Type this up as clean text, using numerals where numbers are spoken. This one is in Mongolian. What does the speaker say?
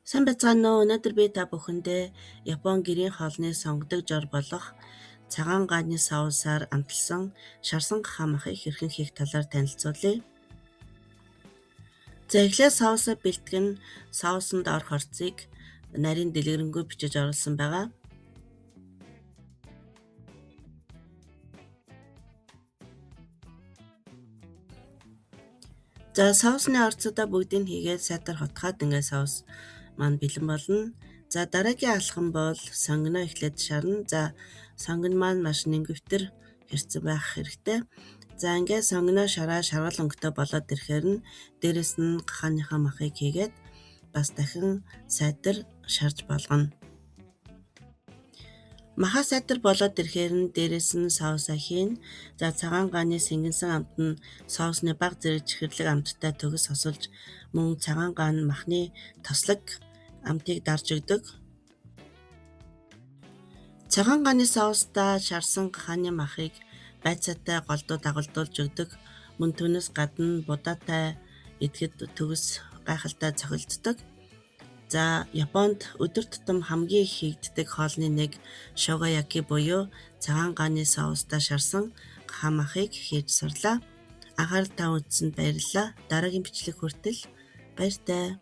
Сайн байцгаана уу? Өнөөдөр би та бүхэндээ Япон гэрийн хоолны сонгодог жор болох цагаан гааны соусаар амталсан шарсан хамахыг хэрхэн хийх талаар танилцуулъя. За эхлээд соусаа бэлтгэн соусонд орох орцыг нарийн дэлгэрэнгүй бичиж оруулсан байгаа. За соусны орцуудаа бүгдийг хийгээд сайтар хотхоод ингээд соус маань бэлэн болно. За дараагийн алхам бол сонгино эхлээд шарна. За сонгино маань маш нэнгөвтөр хэрцэн байх хэрэгтэй. За ингээд сонгино шараа шаргал өнгөтэй болоод ирэхээр нь дээрэс нь гахааныхаа махыг хийгээд бас дахин сайтар шарж болгоно. Маха сайтар болоод ирэхээр нь дээрэс нь соусаа хийн. За цагаан гааны сэнгэнсэн амт нь соусны бага зэрэг чихэрлэг амттай төгс хосолж мөн цагаан гаан махны тослог амтыг дарж өгдөг. Цагаан гааны соустаа шарсан гахааны махыг байцаатай голдуу дагуулдуулж өгдөг. Мөн түүнээс гадна будаатай эдэхэд төгс гайхалтай цохилддог. За Японд өдөр тутам хамгийн их хийгддэг хоолны нэг шогаяки буюу цагаан гааны соустаа шарсан гахаа махыг хийж сурлаа. Анхаарал тавьсан үзсэнд баярлалаа. Дараагийн бичлэг хүртэл баяртай.